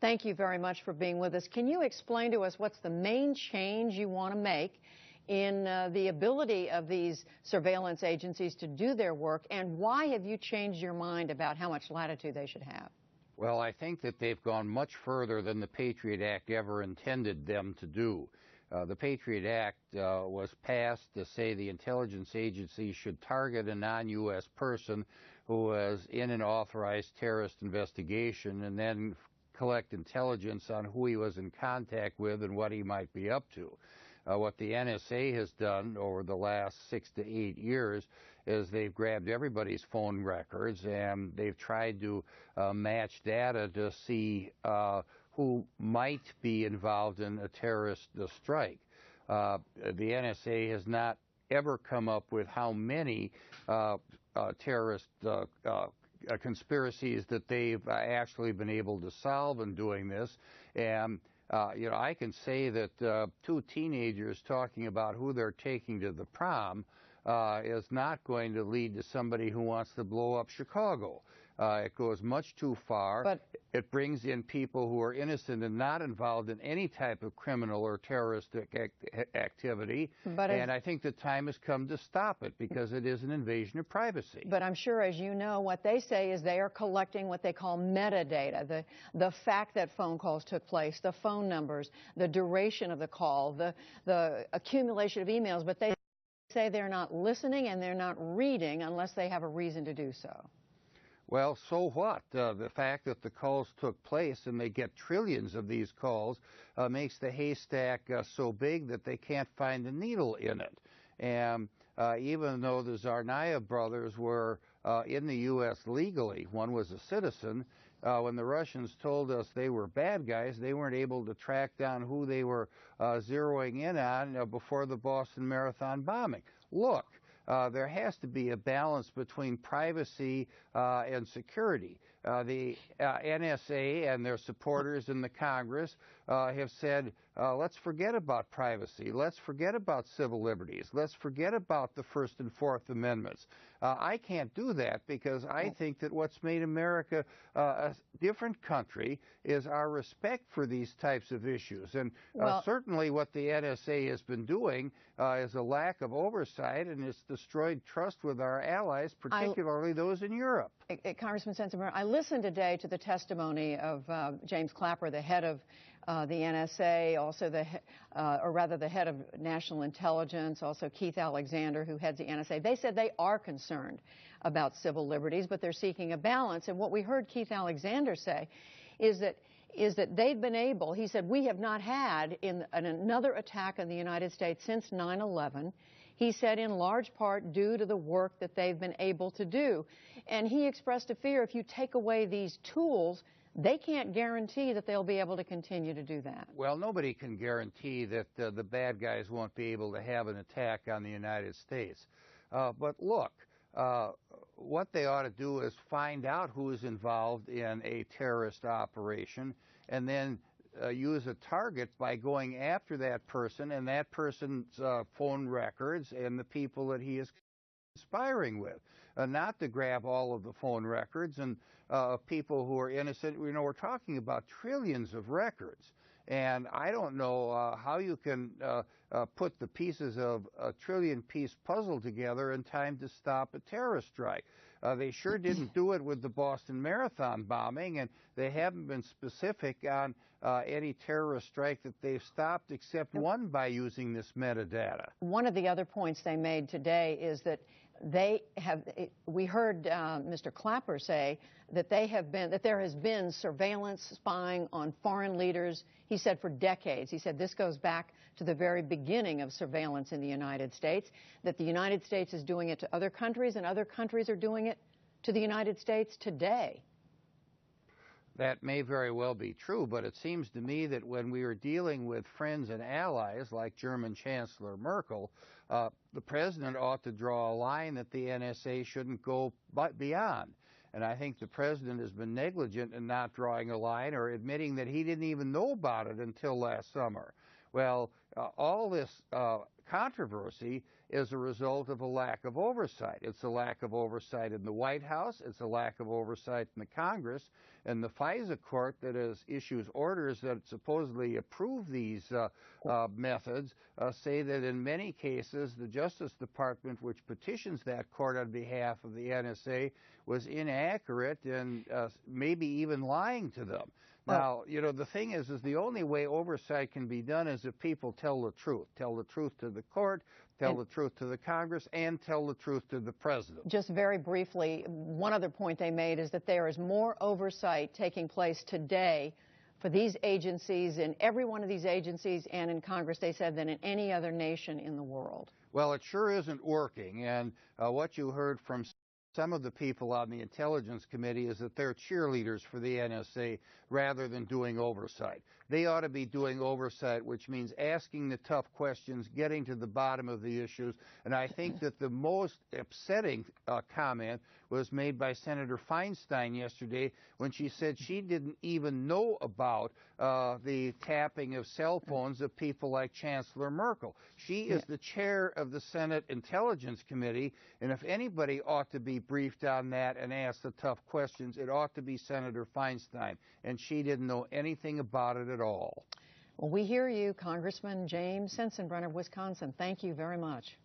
Thank you very much for being with us. Can you explain to us what's the main change you want to make in the ability of these surveillance agencies to do their work, and why have you changed your mind about how much latitude they should have? Well, I think that they've gone much further than the Patriot Act ever intended them to do. The Patriot Act was passed to say the intelligence agency should target a non-U.S. person who was in an authorized terrorist investigation and then collect intelligence on who he was in contact with and what he might be up to. What the NSA has done over the last 6 to 8 years is they've grabbed everybody's phone records and they've tried to match data to see who might be involved in a terrorist strike. The NSA has not ever come up with how many terrorist conspiracies that they've actually been able to solve in doing this. And you know, I can say that two teenagers talking about who they're taking to the prom is not going to lead to somebody who wants to blow up Chicago. It goes much too far. But it brings in people who are innocent and not involved in any type of criminal or terroristic activity. And I think the time has come to stop it because it is an invasion of privacy. But I'm sure, as you know, what they say is they are collecting what they call metadata, the fact that phone calls took place, the phone numbers, the duration of the call, the accumulation of emails. But they say they're not listening and they're not reading unless they have a reason to do so. Well, so what? The fact that the calls took place and they get trillions of these calls makes the haystack so big that they can't find the needle in it. And even though the Tsarnaev brothers were in the U.S. legally, one was a citizen, when the Russians told us they were bad guys, they weren't able to track down who they were zeroing in on before the Boston Marathon bombing. Look. There has to be a balance between privacy and security. The NSA and their supporters in the Congress have said, let's forget about privacy. Let's forget about civil liberties. Let's forget about the First and Fourth Amendments. I can't do that because I think that what's made America a different country is our respect for these types of issues. And certainly what the NSA has been doing is a lack of oversight, and it's destroyed trust with our allies, particularly those in Europe. Congressman Sensenbrenner, I listened today to the testimony of James Clapper, the head of the NSA, also the head of National Intelligence, also Keith Alexander, who heads the NSA. They said they are concerned about civil liberties, but they're seeking a balance. And what we heard Keith Alexander say is that they've been able, he said, we have not had another attack on the United States since 9/11. He said in large part due to the work that they've been able to do. And he expressed a fear if you take away these tools, they can't guarantee that they'll be able to continue to do that. Well, nobody can guarantee that the bad guys won't be able to have an attack on the United States. But look, what they ought to do is find out who is involved in a terrorist operation and then use a target by going after that person and that person's phone records and the people that he is conspiring with, not to grab all of the phone records and people who are innocent. You know, we're talking about trillions of records, and I don't know how you can put the pieces of a trillion-piece puzzle together in time to stop a terrorist strike. They sure didn't do it with the Boston Marathon bombing, and they haven't been specific on any terrorist strike that they've stopped except one by using this metadata. One of the other points they made today is that we heard Mr. Clapper say that there has been surveillance spying on foreign leaders, he said, for decades. He said this goes back to the very beginning of surveillance in the United States, that the United States is doing it to other countries and other countries are doing it to the United States today. That may very well be true, but it seems to me that when we are dealing with friends and allies like German Chancellor Merkel, the president ought to draw a line that the NSA shouldn't go beyond. And I think the president has been negligent in not drawing a line or admitting that he didn't even know about it until last summer. Well, all this controversy is a result of a lack of oversight. It's a lack of oversight in the White House. It's a lack of oversight in the Congress. And the FISA court that issues orders that supposedly approve these methods say that in many cases the Justice Department, which petitions that court on behalf of the NSA, was inaccurate and maybe even lying to them. Now, you know, the thing is the only way oversight can be done is if people tell the truth to the court, tell the truth to the Congress, and tell the truth to the president. Just very briefly, one other point they made is that there is more oversight taking place today for these agencies, in every one of these agencies and in Congress, they said, than in any other nation in the world. Well, it sure isn't working, and what you heard from some of the people on the Intelligence Committee is that they're cheerleaders for the NSA rather than doing oversight. They ought to be doing oversight, which means asking the tough questions, getting to the bottom of the issues. And I think that the most upsetting comment was made by Senator Feinstein yesterday when she said she didn't even know about the tapping of cell phones of people like Chancellor Merkel. She is the chair of the Senate Intelligence Committee, and if anybody ought to be briefed on that and asked the tough questions, it ought to be Senator Feinstein, and she didn't know anything about it at all. Well, we hear you, Congressman James Sensenbrenner of Wisconsin. Thank you very much.